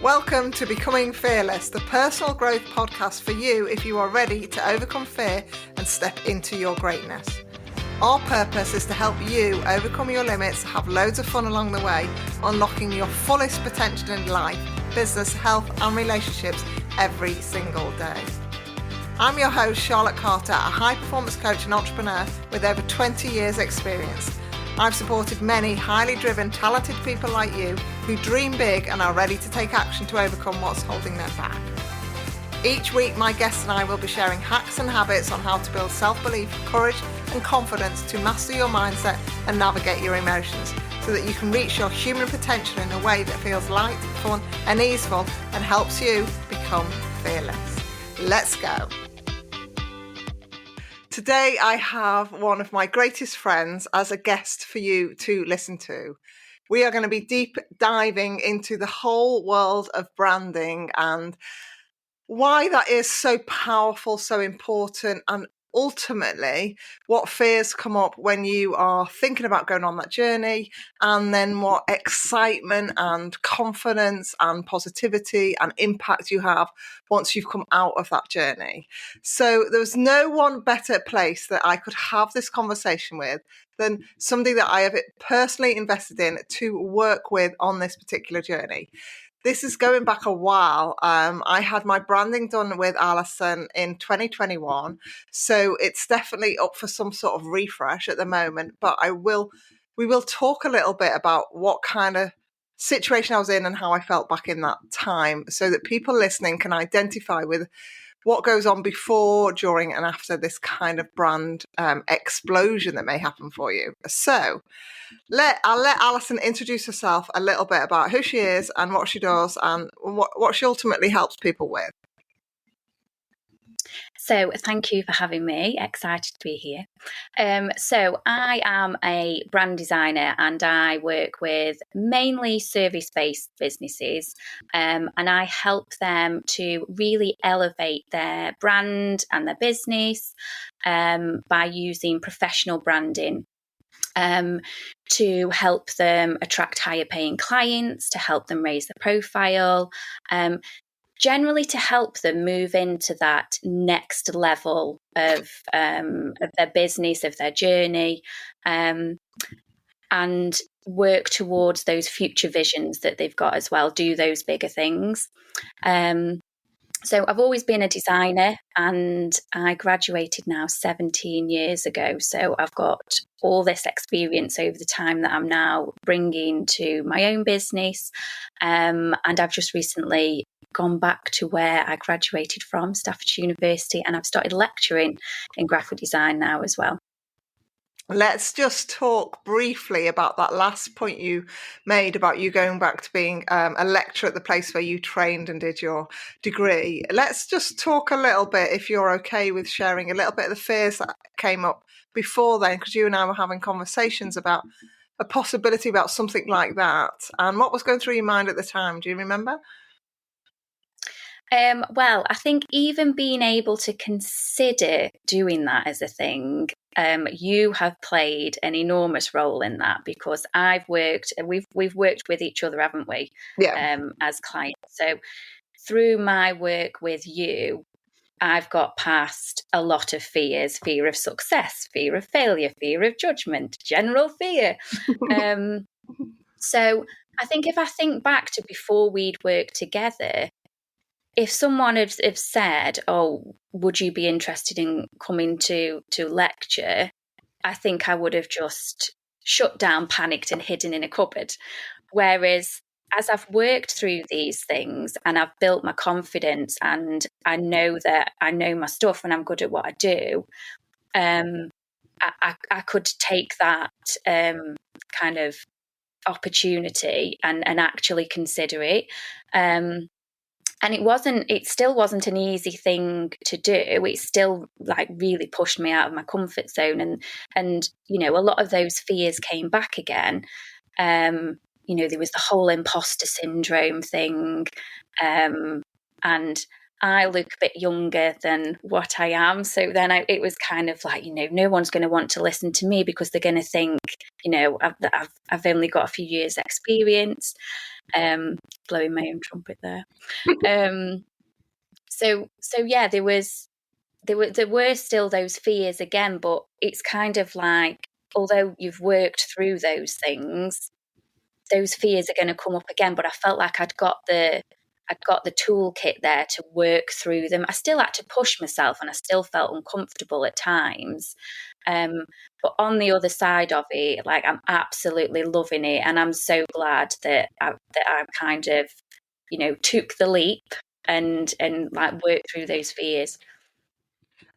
Welcome to Becoming Fearless, the personal growth podcast for you if you are ready to overcome fear and step into your greatness. Our purpose is to help you overcome your limits, have loads of fun along the way, unlocking your fullest potential in life, business, health and relationships every single day. I'm your host, Charlotte Carter, a high-performance coach and entrepreneur with over 20 years experience. I've supported many highly driven, talented people like you who dream big and are ready to take action to overcome what's holding them back. Each week, my guests and I will be sharing hacks and habits on how to build self-belief, courage and confidence to master your mindset and navigate your emotions so that you can reach your human potential in a way that feels light, fun and easeful and helps you become fearless. Let's go. Today, I have one of my greatest friends as a guest for you to listen to. We are going to be deep diving into the whole world of branding and why that is so powerful, so important, and ultimately what fears come up when you are thinking about going on that journey, and then what excitement and confidence and positivity and impact you have once you've come out of that journey. So there was no one better place that I could have this conversation with than somebody that I have personally invested in to work with on this particular journey. This is going back a while. I had my branding done with Alison in 2021, so it's definitely up for some sort of refresh at the moment. But we will talk a little bit about what kind of situation I was in and how I felt back in that time, so that people listening can identify with what goes on before, during, and after this kind of brand explosion that may happen for you. So I'll let Alison introduce herself a little bit about who she is and what she does and what she ultimately helps people with. So thank you for having me. Excited to be here. So I am a brand designer and I work with mainly service-based businesses, and I help them to really elevate their brand and their business by using professional branding to help them attract higher paying clients, to help them raise their profile, generally to help them move into that next level of their business, of their journey, and work towards those future visions that they've got as well, do those bigger things. So I've always been a designer and I graduated now 17 years ago. So I've got all this experience over the time that I'm now bringing to my own business. And I've just recently gone back to where I graduated from, Staffordshire University, and I've started lecturing in graphic design now as well. Let's just talk briefly about that last point you made about you going back to being a lecturer at the place where you trained and did your degree. Let's just talk a little bit, if you're okay with sharing a little bit of the fears that came up before then, because you and I were having conversations about a possibility about something like that. And what was going through your mind at the time? Do you remember? Well, I think even being able to consider doing that as a thing, you have played an enormous role in that, because we've worked with each other, haven't we? Yeah. As clients. So through my work with you, I've got past a lot of fears: fear of success, fear of failure, fear of judgment, general fear. So I think if I think back to before we'd worked together, if someone had said, "Oh, would you be interested in coming to lecture?" I think I would have just shut down, panicked, and hidden in a cupboard. Whereas as I've worked through these things and I've built my confidence and I know that I know my stuff and I'm good at what I do, I could take that kind of opportunity and actually consider it. And it still wasn't an easy thing to do. It still really pushed me out of my comfort zone. And a lot of those fears came back again. There was the whole imposter syndrome thing. And I look a bit younger than what I am. So then it was kind of like, no one's going to want to listen to me because they're going to think, I've only got a few years experience, blowing my own trumpet there. So yeah, there were still those fears again, but it's kind of like, although you've worked through those things, those fears are going to come up again. But I felt like I'd got the toolkit there to work through them. I still had to push myself, and I still felt uncomfortable at times. But on the other side of it, like, I'm absolutely loving it, and I'm so glad that I kind of, took the leap and like worked through those fears.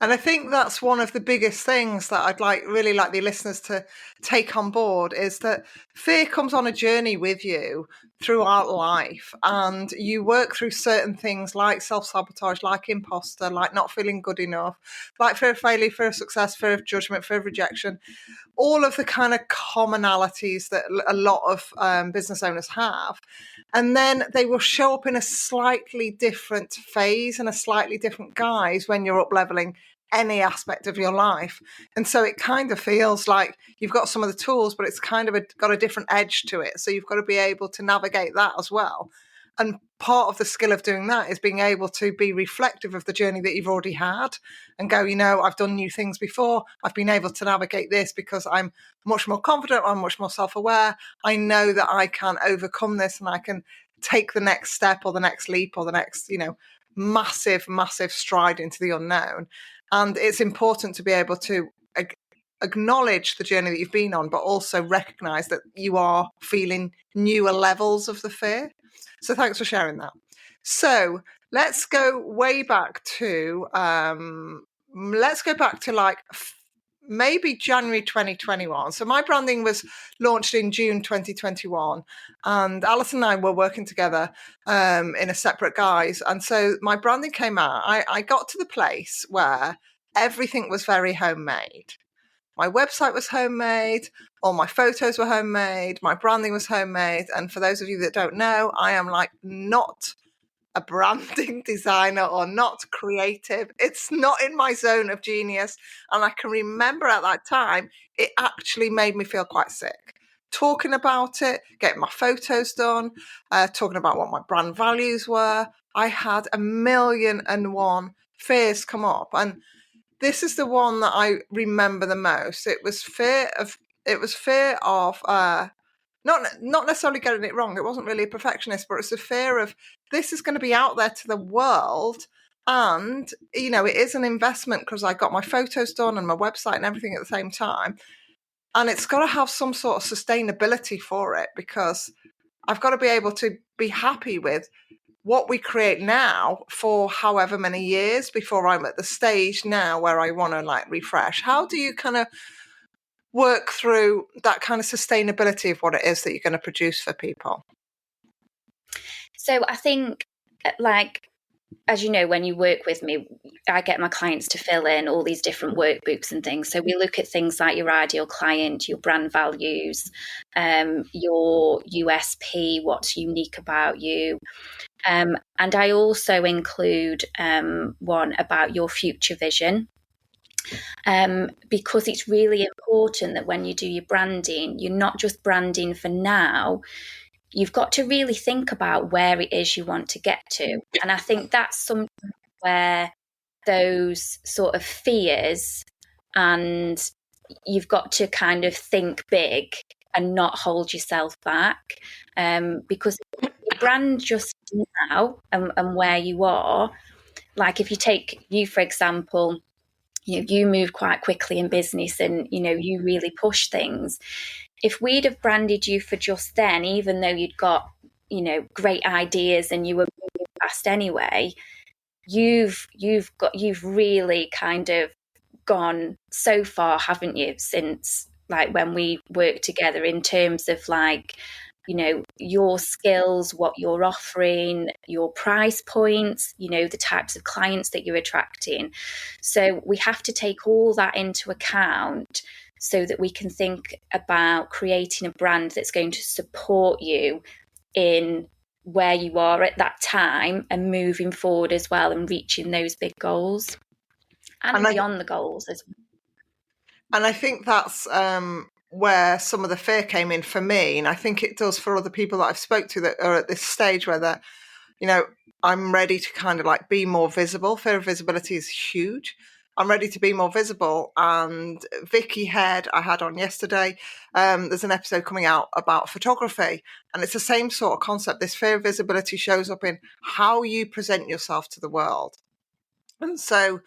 And I think that's one of the biggest things that I'd really like the listeners to take on board, is that fear comes on a journey with you throughout life, and you work through certain things like self-sabotage, like imposter, like not feeling good enough, like fear of failure, fear of success, fear of judgment, fear of rejection, all of the kind of commonalities that a lot of business owners have. And then they will show up in a slightly different phase and a slightly different guise when you're up leveling any aspect of your life. And so it kind of feels like you've got some of the tools, but it's kind of got a different edge to it. So you've got to be able to navigate that as well. And part of the skill of doing that is being able to be reflective of the journey that you've already had and go, I've done new things before. I've been able to navigate this because I'm much more confident. I'm much more self-aware. I know that I can overcome this, and I can take the next step or the next leap or the next, massive, massive stride into the unknown. And it's important to be able to acknowledge the journey that you've been on, but also recognize that you are feeling newer levels of the fear. So thanks for sharing that. So let's go way back to like maybe January 2021. So my branding was launched in June 2021, and Alison and I were working together in a separate guise. And so my branding came out. I got to the place where everything was very homemade. My website was homemade. All my photos were homemade. My branding was homemade. And for those of you that don't know, I am like not a branding designer or not creative. It's not in my zone of genius. And I can remember at that time, it actually made me feel quite sick. Talking about it, getting my photos done, talking about what my brand values were. I had 1,000,001 fears come up. And this is the one that I remember the most. It was fear of not necessarily getting it wrong. It wasn't really a perfectionist, but it's a fear of this is going to be out there to the world. And, it is an investment because I got my photos done and my website and everything at the same time. And it's got to have some sort of sustainability for it, because I've got to be able to be happy with what we create now for however many years before I'm at the stage now where I want to like refresh. How do you kind of work through that kind of sustainability of what it is that you're going to produce for people? So I think, like, as you know, when you work with me, I get my clients to fill in all these different workbooks and things. So we look at things like your ideal client, your brand values, your USP, what's unique about you. And I also include one about your future vision, because it's really important that when you do your branding, you're not just branding for now. You've got to really think about where it is you want to get to. And I think that's something where those sort of fears, and you've got to kind of think big and not hold yourself back, because your brand just now and where you are, like if you take you, for example, you move quite quickly in business and, you really push things. If we'd have branded you for just then, even though you'd got, great ideas and you were moving fast anyway, you've really kind of gone so far, haven't you, since like when we worked together, in terms of like, your skills, what you're offering, your price points, the types of clients that you're attracting. So we have to take all that into account so that we can think about creating a brand that's going to support you in where you are at that time and moving forward as well, and reaching those big goals and beyond the goals as well. And I think that's where some of the fear came in for me, and I think it does for other people that I've spoke to that are at this stage where they're, I'm ready to kind of like be more visible. Fear of visibility is huge. I'm ready to be more visible. And Vicky Head, I had on yesterday, there's an episode coming out about photography, and it's the same sort of concept. This fear of visibility shows up in how you present yourself to the world. And so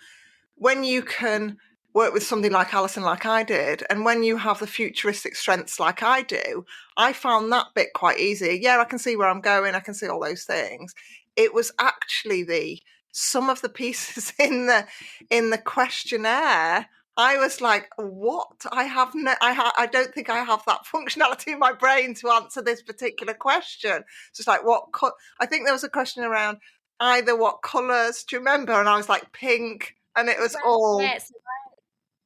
when you can work with somebody like Alison, like I did, and when you have the futuristic strengths like I do, I found that bit quite easy. Yeah, I can see where I'm going. I can see all those things. It was actually some of the pieces in the questionnaire. I was like, what? I don't think I have that functionality in my brain to answer this particular question. Just like I think there was a question around either what colours, do you remember? And I was like, pink, and it was all, Yes,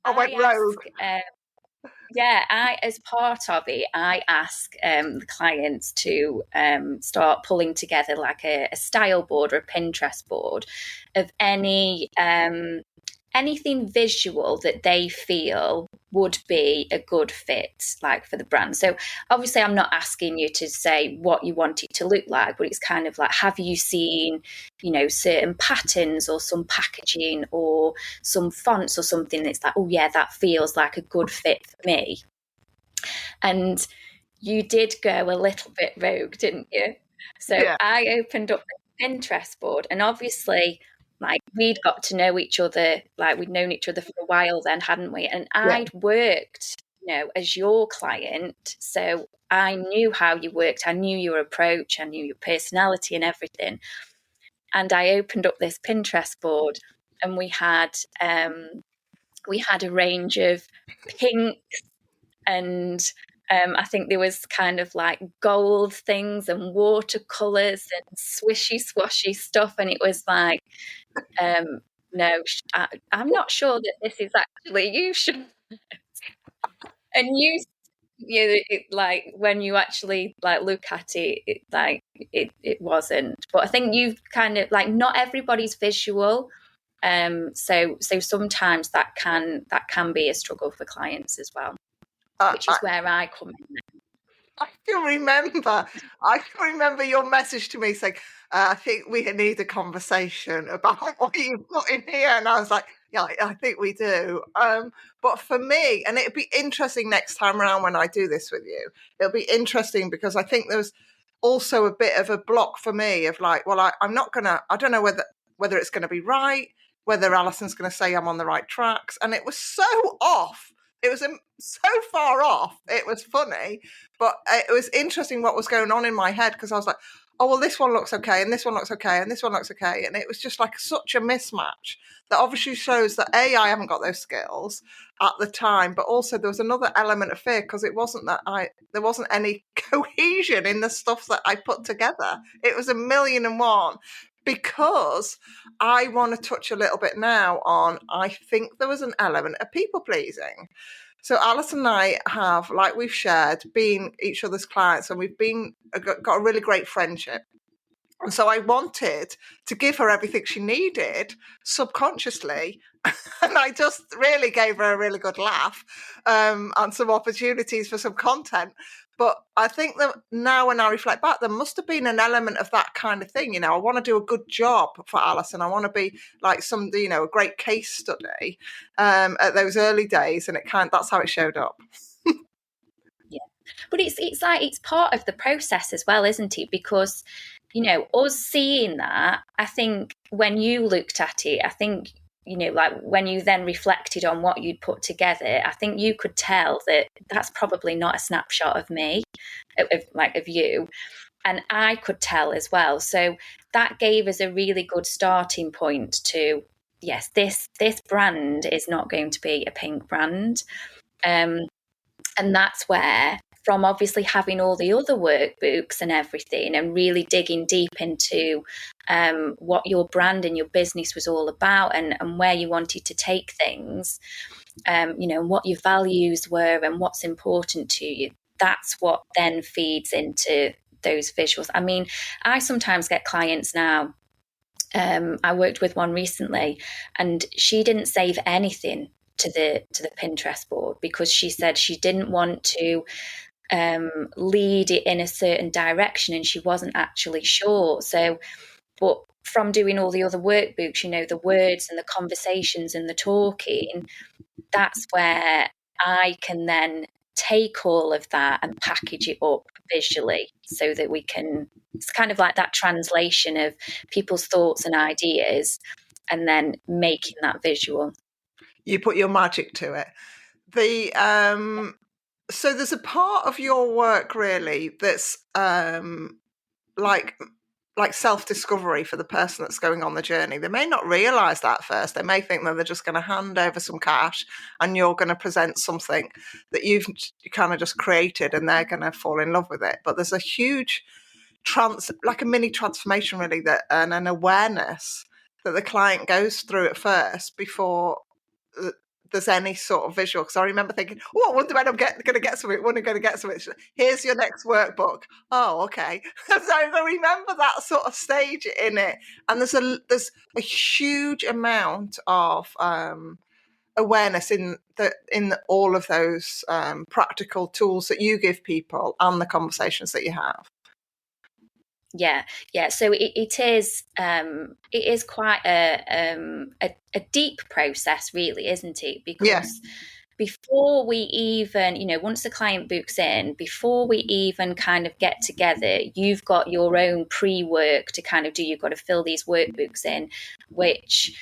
I went rogue. As part of it, I ask the clients to start pulling together like a style board or a Pinterest board of anything visual that they feel would be a good fit, like for the brand. So obviously I'm not asking you to say what you want it to look like, but it's kind of like, have you seen, certain patterns or some packaging or some fonts or something that's like, oh yeah, that feels like a good fit for me. And you did go a little bit rogue, didn't you? So Yeah. I opened up the Pinterest board, and obviously, like, we'd got to know each other, like we'd known each other for a while then, hadn't we? And I'd worked, as your client, so I knew how you worked, I knew your approach, I knew your personality and everything. And I opened up this Pinterest board, and we had a range of pinks and I think there was kind of like gold things and watercolors and swishy swashy stuff, and it was like, no, I'm not sure that this is actually you. And like when you actually like look at it, it wasn't. But I think you've kind of like, not everybody's visual. So sometimes that can be a struggle for clients as well, which is where I come in. I can remember your message to me saying, I think we need a conversation about what you've got in here. And I was like, yeah, I think we do. But for me, and it'd be interesting next time around when I do this with you, it'll be interesting because I think there was also a bit of a block for me of like, well, I don't know whether it's going to be right, whether Alison's going to say I'm on the right tracks. And it was so off. It was so far off. It was funny, but it was interesting what was going on in my head because I was like, oh, well, this one looks okay, and this one looks okay, and this one looks okay. And it was just like such a mismatch that obviously shows that I haven't got those skills at the time, but also there was another element of fear because it wasn't that there wasn't any cohesion in the stuff that I put together. It was 1,000,001. Because I want to touch a little bit now on, I think there was an element of people pleasing. So Alison and I have, like we've shared, been each other's clients, and we've got a really great friendship. And so I wanted to give her everything she needed subconsciously. And I just really gave her a really good laugh and some opportunities for some content. But I think that now when I reflect back, there must have been an element of that kind of thing. I want to do a good job for Alison. I want to be like somebody, a great case study at those early days. And that's how it showed up. Yeah. But it's like, it's part of the process as well, isn't it? Because, us seeing that, I think when you looked at it, I think, like when you then reflected on what you'd put together, I think you could tell that that's probably not a snapshot of me, of you. And I could tell as well. So that gave us a really good starting point to, yes, this brand is not going to be a pink brand. And that's where, from obviously having all the other workbooks and everything and really digging deep into what your brand and your business was all about and where you wanted to take things, what your values were and what's important to you, that's what then feeds into those visuals. I mean, I sometimes get clients now. I worked with one recently and she didn't save anything to the Pinterest board, because she said she didn't want to lead it in a certain direction, and she wasn't actually sure. So, but from doing all the other workbooks, the words and the conversations and the talking, that's where I can then take all of that and package it up visually, so that it's kind of like that translation of people's thoughts and ideas, and then making that visual. You put your magic to it. So there's a part of your work really that's like self-discovery for the person that's going on the journey. They may not realize that at first. They may think that they're just going to hand over some cash and you're going to present something that you kind of just created, and they're going to fall in love with it. But there's a huge like a mini transformation really, and an awareness that the client goes through at first before there's any sort of visual. Because I remember thinking, I wonder when I'm going to get something. When I'm going to get something. Here's your next workbook. Oh, okay. So I remember that sort of stage in it. And there's a huge amount of awareness in all of those practical tools that you give people and the conversations that you have. Yeah. So it is quite a deep process, really, isn't it? Because before we even, once the client books in, before we even kind of get together, you've got your own pre-work to kind of do. You've got to fill these workbooks in, which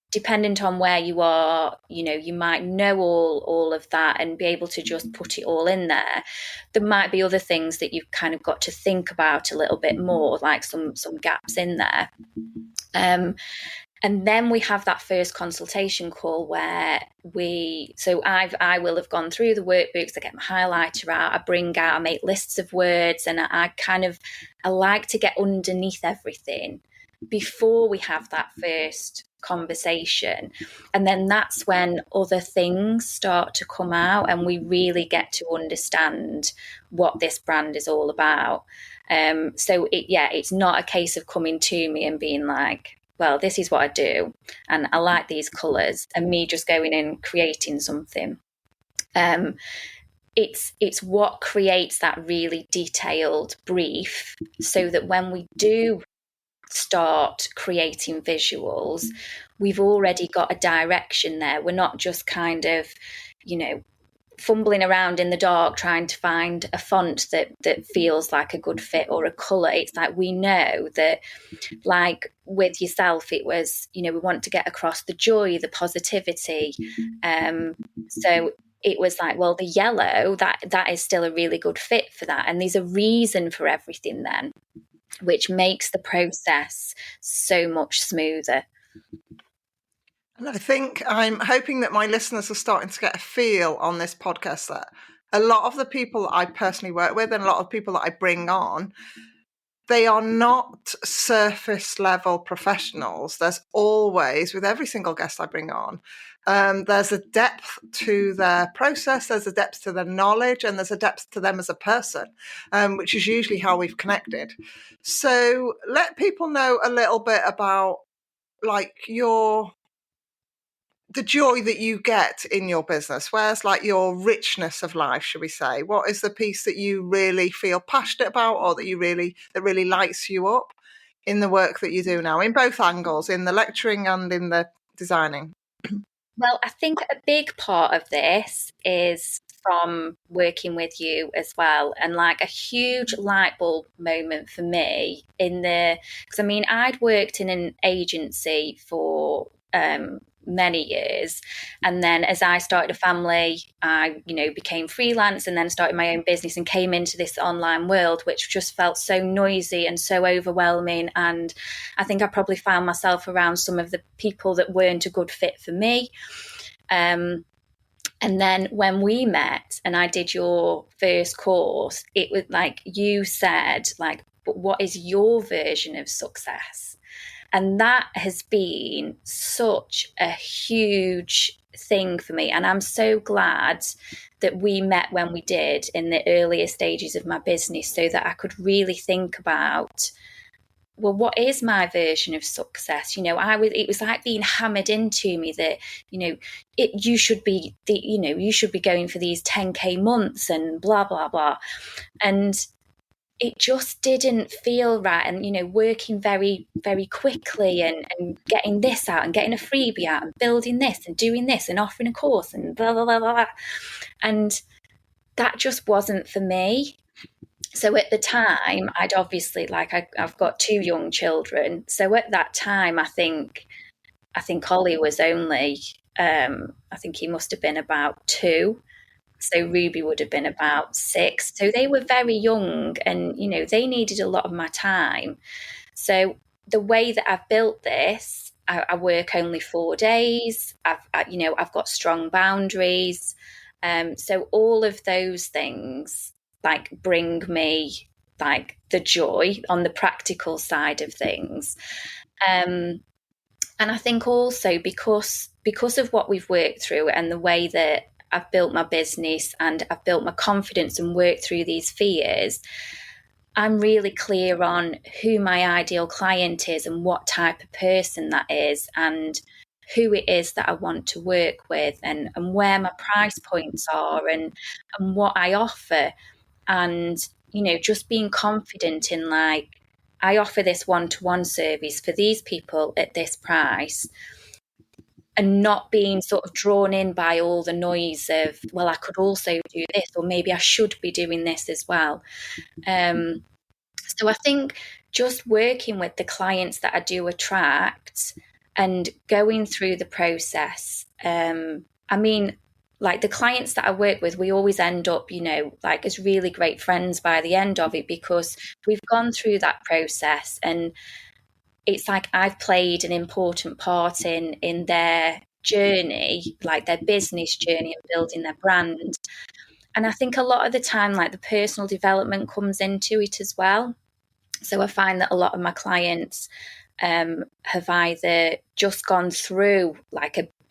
dependent on where you are, you might know all of that and be able to just put it all in there. There might be other things that you've kind of got to think about a little bit more, like some gaps in there. And then we have that first consultation call where I will have gone through the workbooks, I get my highlighter out, I make lists of words, and I like to get underneath everything before we have that first conversation. And then that's when other things start to come out and we really get to understand what this brand is all about. So it's not a case of coming to me and being like, well, this is what I do and I like these colours, and me just going and creating something. It's what creates that really detailed brief, so that when we do start creating visuals, we've already got a direction there. We're not just kind of, fumbling around in the dark trying to find a font that feels like a good fit or a colour. It's like we know that, like with yourself, it was, we want to get across the joy, the positivity. So it was like, well, the yellow, that is still a really good fit for that. And there's a reason for everything then, which makes the process so much smoother. And I think I'm hoping that my listeners are starting to get a feel on this podcast that a lot of the people that I personally work with and a lot of people that I bring on, they are not surface level professionals. There's always, with every single guest I bring on, there's a depth to their process, there's a depth to their knowledge, and there's a depth to them as a person, which is usually how we've connected. So let people know a little bit about like the joy that you get in your business. Where's like your richness of life, should we say? What is the piece that you really feel passionate about, or that really lights you up in the work that you do now, in both angles, in the lecturing and in the designing? Well, I think a big part of this is from working with you as well, and like a huge light bulb moment for me because I'd worked in an agency for many years, and then as I started a family, I became freelance and then started my own business and came into this online world, which just felt so noisy and so overwhelming. And I think I probably found myself around some of the people that weren't a good fit for me. And then when we met and I did your first course, it was like you said, like, but what is your version of success? And that has been such a huge thing for me. And I'm so glad that we met when we did in the earlier stages of my business, so that I could really think about well, what is my version of success? It was like being hammered into me that, you should be going for these 10K months and blah, blah, blah. And it just didn't feel right. And, working very, very quickly and getting this out and getting a freebie out and building this and doing this and offering a course and blah, blah, blah, blah. And that just wasn't for me. So at the time, I'd obviously, I've got 2 young children. So at that time, I think Ollie was only, I think he must have been about 2. So Ruby would have been about 6. So they were very young and, they needed a lot of my time. So the way that I've built this, I work only 4 days. I've got strong boundaries. So all of those things bring me the joy on the practical side of things. And I think also because of what we've worked through and the way that I've built my business and I've built my confidence and worked through these fears, I'm really clear on who my ideal client is and what type of person that is and who it is that I want to work with and where my price points are and what I offer. And, just being confident in I offer this one-to-one service for these people at this price, and not being sort of drawn in by all the noise of, well, I could also do this, or maybe I should be doing this as well. So I think just working with the clients that I do attract and going through the process, the clients that I work with, we always end up, as really great friends by the end of it, because we've gone through that process and it's like I've played an important part in their journey, their business journey and building their brand. And I think a lot of the time, the personal development comes into it as well. So I find that a lot of my clients have either just gone through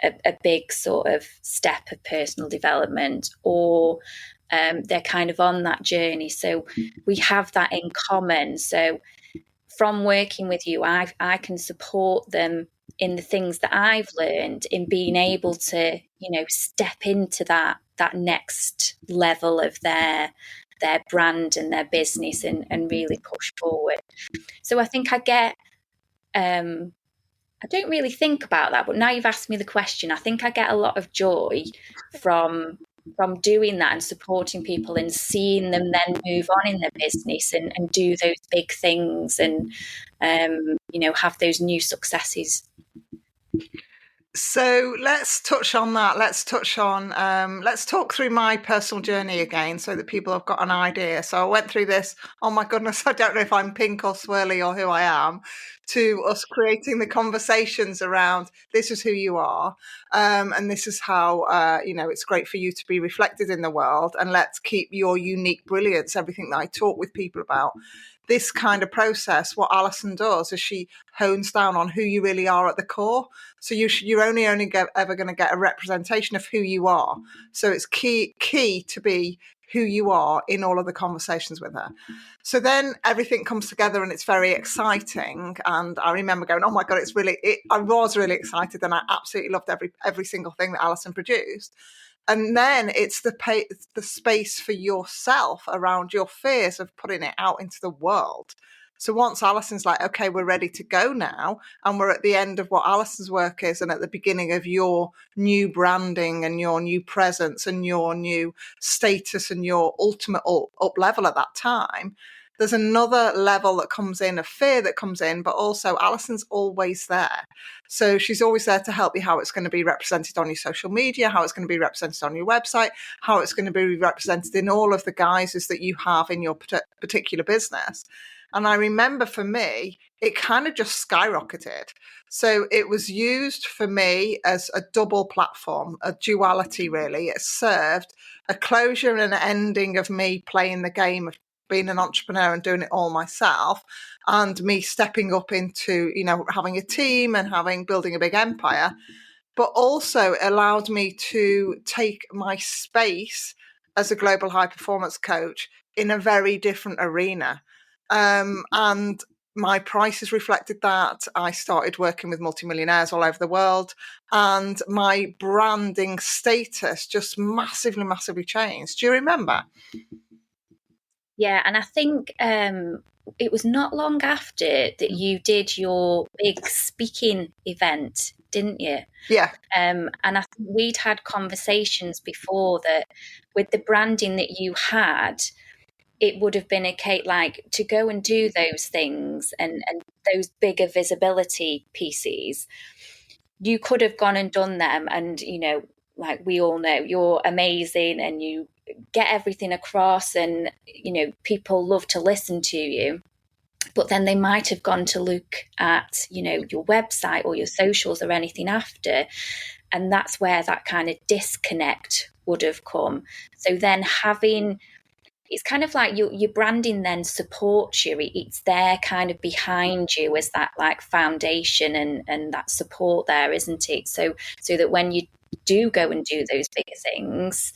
a big sort of step of personal development, or they're kind of on that journey. So we have that in common. So from working with you, I can support them in the things that I've learned in being able to, step into that next level of their brand and their business and really push forward. So I think I get, I don't really think about that, but now you've asked me the question, I think I get a lot of joy from doing that and supporting people and seeing them then move on in their business and do those big things and, have those new successes. So let's touch on that. Let's talk through my personal journey again so that people have got an idea. So I went through this, oh my goodness, I don't know if I'm pink or swirly or who I am, to us creating the conversations around this is who you are. And this is how, it's great for you to be reflected in the world. And let's keep your unique brilliance, everything that I talk with people about. This kind of process, what Alison does is she hones down on who you really are at the core. So you're only ever going to get a representation of who you are. So it's key to be who you are in all of the conversations with her. So then everything comes together and it's very exciting. And I remember going, oh my God, I was really excited and I absolutely loved every single thing that Alison produced. And then it's the space for yourself around your fears of putting it out into the world. So once Alison's like, okay, we're ready to go now, and we're at the end of what Alison's work is and at the beginning of your new branding and your new presence and your new status and your ultimate up level at that time, there's another level that comes in, a fear that comes in, but also Alison's always there. So she's always there to help you how it's going to be represented on your social media, how it's going to be represented on your website, how it's going to be represented in all of the guises that you have in your particular business. And I remember for me, it kind of just skyrocketed. So it was used for me as a double platform, a duality, really. It served a closure and an ending of me playing the game of being an entrepreneur and doing it all myself, and me stepping up into, having a team and building a big empire, but also it allowed me to take my space as a global high performance coach in a very different arena. And my prices reflected that. I started working with multimillionaires all over the world, and my branding status just massively changed. Do you remember? Yeah, and I think it was not long after that you did your big speaking event, didn't you? Yeah. And I think we'd had conversations before that with the branding that you had, it would have been a case like to go and do those things and those bigger visibility pieces. You could have gone and done them, and like we all know, you're amazing and you get everything across, and people love to listen to you. But then they might have gone to look at your website or your socials or anything after, and that's where that kind of disconnect would have come. So then it's kind of like your branding then supports you. It's there kind of behind you as that like foundation and that support there, isn't it? So that when you do go and do those bigger things,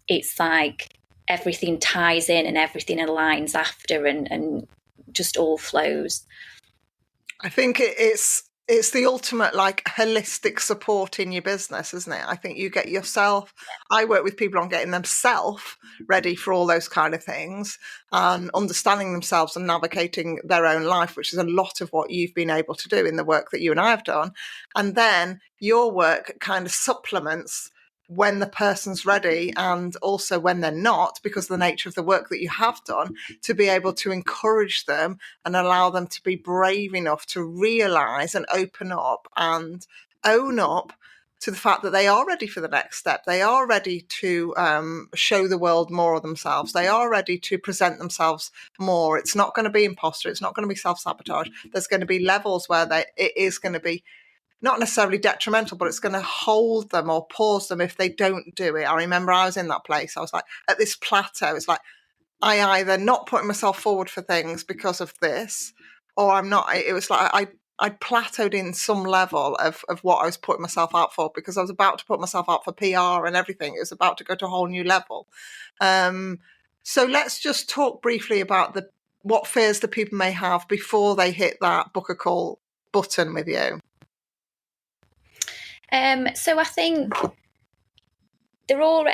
it's like everything ties in and everything aligns after and just all flows. I think it's the ultimate like holistic support in your business, isn't it? I think you get yourself. I work with people on getting themselves ready for all those kind of things and understanding themselves and navigating their own life, which is a lot of what you've been able to do in the work that you and I have done. And then your work kind of supplements when the person's ready and also when they're not, because of the nature of the work that you have done, to be able to encourage them and allow them to be brave enough to realize and open up and own up to the fact that they are ready for the next step. They are ready to show the world more of themselves. They are ready to present themselves more. It's not going to be imposter. It's not going to be self-sabotage. There's going to be levels where it is going to be not necessarily detrimental, but it's going to hold them or pause them if they don't do it. I remember I was in that place. I was like at this plateau. It's like I either not putting myself forward for things because of this, or I'm not. It was like I plateaued in some level of what I was putting myself out for, because I was about to put myself out for PR and everything. It was about to go to a whole new level. So let's just talk briefly about what fears the people may have before they hit that book a call button with you. So I think they're all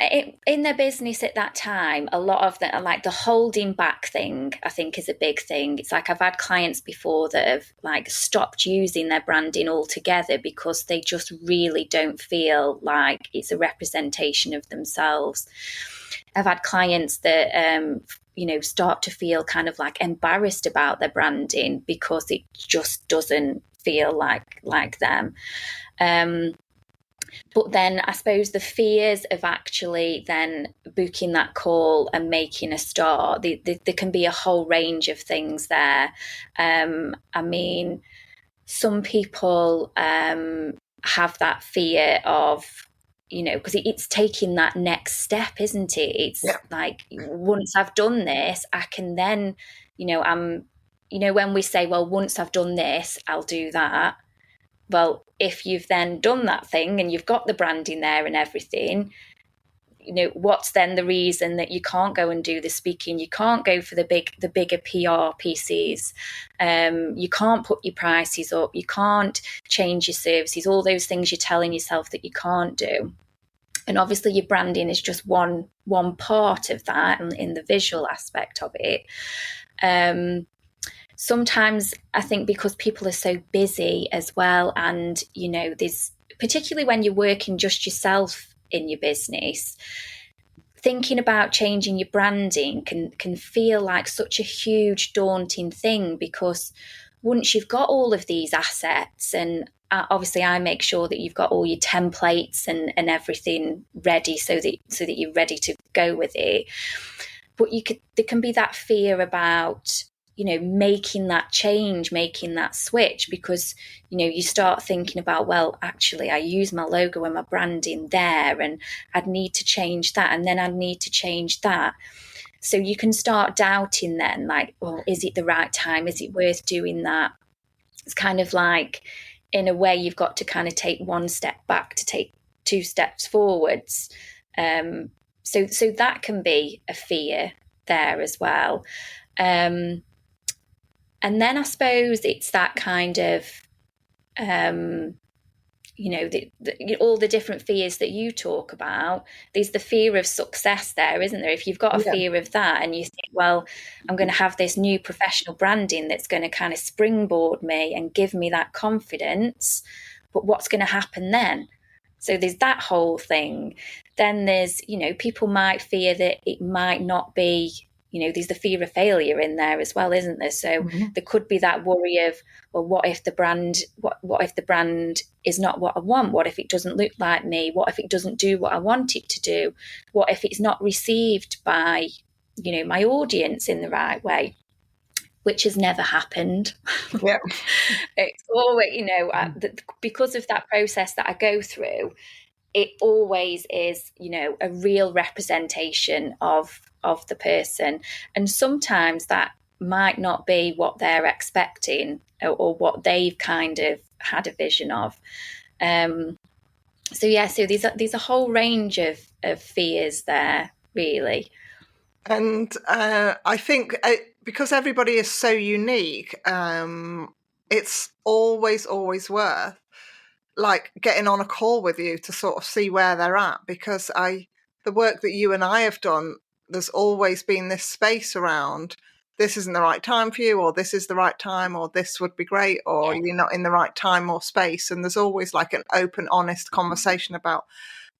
in their business at that time. A lot of them are like the holding back thing, I think, is a big thing. It's like I've had clients before that have like stopped using their branding altogether because they just really don't feel like it's a representation of themselves. I've had clients that start to feel kind of like embarrassed about their branding because it just doesn't feel like them. But then I suppose the fears of actually then booking that call and making a start, there can be a whole range of things there. I mean, some people have that fear of, because it's taking that next step, isn't it? It's like, once I've done this, I can then, when we say, well, once I've done this, I'll do that. Well, if you've then done that thing and you've got the branding there and everything, what's then the reason that you can't go and do the speaking? You can't go for the bigger PR pieces. You can't put your prices up. You can't change your services. All those things you're telling yourself that you can't do. And obviously your branding is just one part of that, and in the visual aspect of it. Sometimes I think because people are so busy as well, and there's, particularly when you're working just yourself in your business, thinking about changing your branding can feel like such a huge daunting thing, because once you've got all of these assets, and obviously I make sure that you've got all your templates and everything ready so that you're ready to go with it, but there can be that fear about making that change, making that switch, because you start thinking about, well, actually I use my logo and my branding there, and I'd need to change that, and then I'd need to change that. So you can start doubting then, like, well, is it the right time? Is it worth doing that? It's kind of like, in a way, you've got to kind of take one step back to take two steps forwards. So that can be a fear there as well. And And then I suppose it's that kind of, all the different fears that you talk about. There's the fear of success there, isn't there? If you've got a Yeah. fear of that and you think, well, I'm going to have this new professional branding that's going to kind of springboard me and give me that confidence, but what's going to happen then? So there's that whole thing. Then there's, people might fear that it might not be, there's the fear of failure in there as well, isn't there? So there could be that worry of, well, what if the brand is not what I want? What if it doesn't look like me? What if it doesn't do what I want it to do? What if it's not received by, my audience in the right way? Which has never happened. Yeah. It's always, because of that process that I go through, it always is, a real representation of the person. And sometimes that might not be what they're expecting or what they've kind of had a vision of. So there's a whole range of fears there, really. And I think because everybody is so unique, it's always worth like getting on a call with you to sort of see where they're at, because the work that you and I have done, there's always been this space around this isn't the right time for you, or this is the right time, or this would be great, or you're not in the right time or space. And there's always like an open, honest conversation about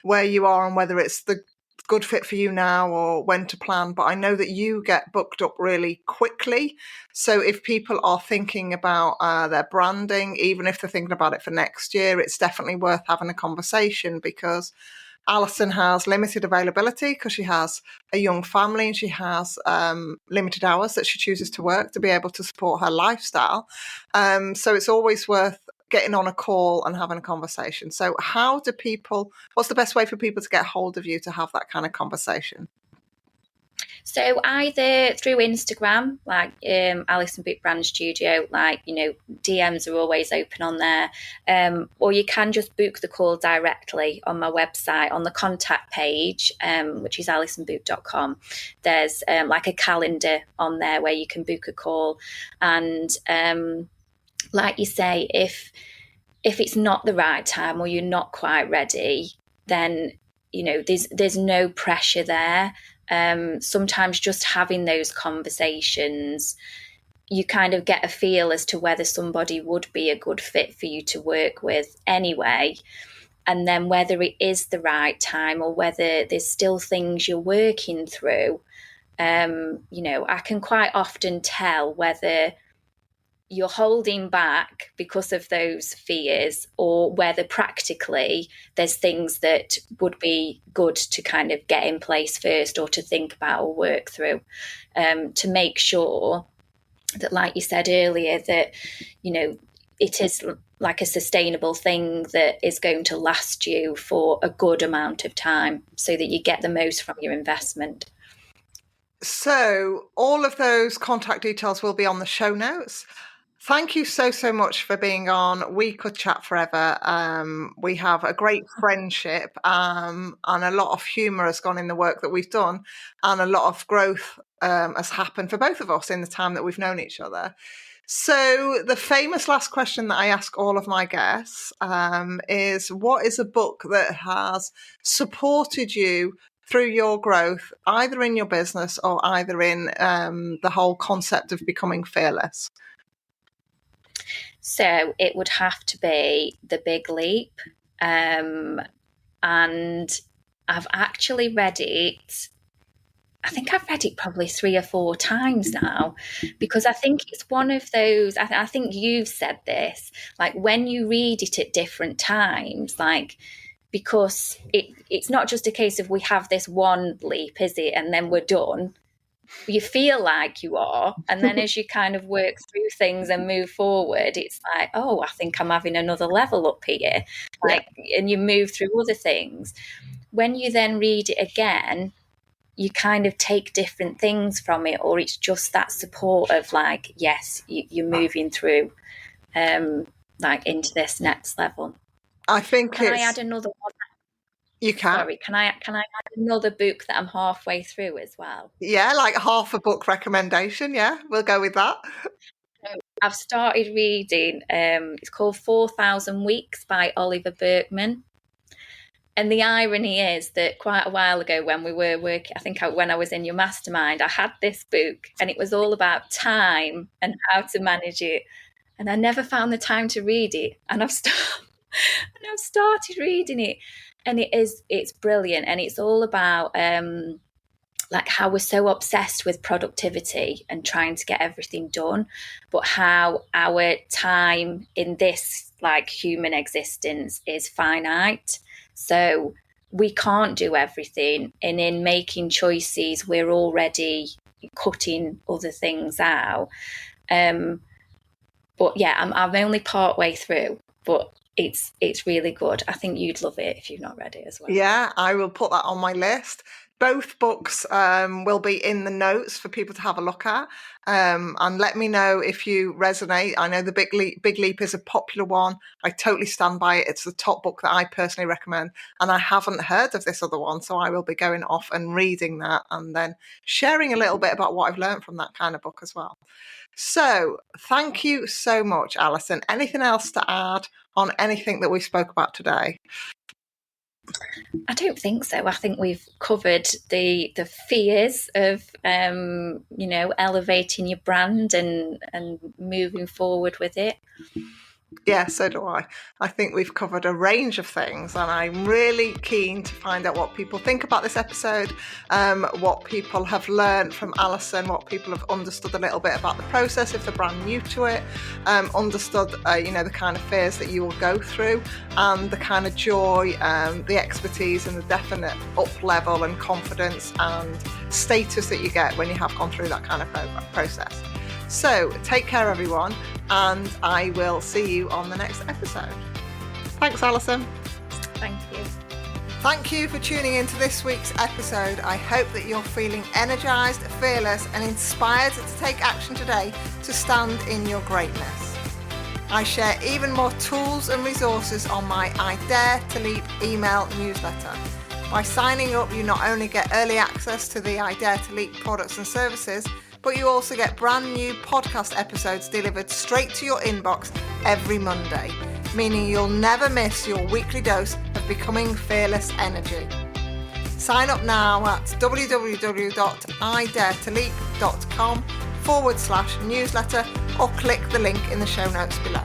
where you are and whether it's the good fit for you now or when to plan. But I know that you get booked up really quickly. So if people are thinking about their branding, even if they're thinking about it for next year, it's definitely worth having a conversation, because Alison has limited availability because she has a young family and she has limited hours that she chooses to work to be able to support her lifestyle. So it's always worth getting on a call and having a conversation. So what's the best way for people to get hold of you to have that kind of conversation? So either through Instagram, like Alison Boote Brand Studio, DMs are always open on there, or you can just book the call directly on my website on the contact page, which is alisonboote.com. There's like a calendar on there where you can book a call, and like you say, if it's not the right time or you're not quite ready, then there's no pressure there. Sometimes just having those conversations, you kind of get a feel as to whether somebody would be a good fit for you to work with anyway, and then whether it is the right time or whether there's still things you're working through. I can quite often tell whether you're holding back because of those fears, or whether practically there's things that would be good to kind of get in place first, or to think about or work through, to make sure that, like you said earlier, that it is like a sustainable thing that is going to last you for a good amount of time, so that you get the most from your investment. So all of those contact details will be on the show notes. Thank you so much for being on. We could chat forever. We have a great friendship, and a lot of humour has gone in the work that we've done, and a lot of growth has happened for both of us in the time that we've known each other. So the famous last question that I ask all of my guests is, what is a book that has supported you through your growth, either in your business or either in the whole concept of becoming fearless? So it would have to be The Big Leap. And I've actually read it. I think I've read it probably 3 or 4 times now, because I think it's one of those, I think you've said this, like when you read it at different times, like, because it's not just a case of we have this one leap, is it? And then we're done. You feel like you are, and then as you kind of work through things and move forward, it's like, oh, I think I'm having another level up here, like, and you move through other things. When you then read it again, you kind of take different things from it, or it's just that support of like, yes, you're moving through like into this next level. I think Can I add another one? You can. Sorry, can I add another book that I'm halfway through as well? Yeah, like half a book recommendation. Yeah, we'll go with that. I've started reading, it's called 4,000 Weeks by Oliver Burkeman. And the irony is that quite a while ago when we were working, I think when I was in your mastermind, I had this book and it was all about time and how to manage it. And I never found the time to read it. And I've started reading it. And it's brilliant. And it's all about like how we're so obsessed with productivity and trying to get everything done, but how our time in this like human existence is finite. So we can't do everything. And in making choices, we're already cutting other things out. But yeah, I'm only part way through, but it's really good. I think you'd love it if you've not read it as well. Yeah, I will put that on my list. Both books will be in the notes for people to have a look at, and let me know if you resonate. I know the Big Leap is a popular one. I totally stand by it. It's the top book that I personally recommend, and I haven't heard of this other one, so I will be going off and reading that and then sharing a little bit about what I've learned from that kind of book as well. So thank you so much, Alison. Anything else to add on anything that we spoke about today? I don't think so. I think we've covered the fears of elevating your brand and moving forward with it. Yeah, so do I. I think we've covered a range of things, and I'm really keen to find out what people think about this episode, what people have learned from Alison, what people have understood a little bit about the process if they're brand new to it, understood the kind of fears that you will go through, and the kind of joy, the expertise, and the definite up level and confidence and status that you get when you have gone through that kind of process. So take care, everyone, and I will see you on the next episode. Thanks, Alison. Thank you. Thank you for tuning into this week's episode. I hope that you're feeling energised, fearless, and inspired to take action today to stand in your greatness. I share even more tools and resources on my I Dare to Leap email newsletter. By signing up, you not only get early access to the I Dare to Leap products and services, but you also get brand new podcast episodes delivered straight to your inbox every Monday, meaning you'll never miss your weekly dose of becoming fearless energy. Sign up now at www.idaretoleap.com/newsletter or click the link in the show notes below.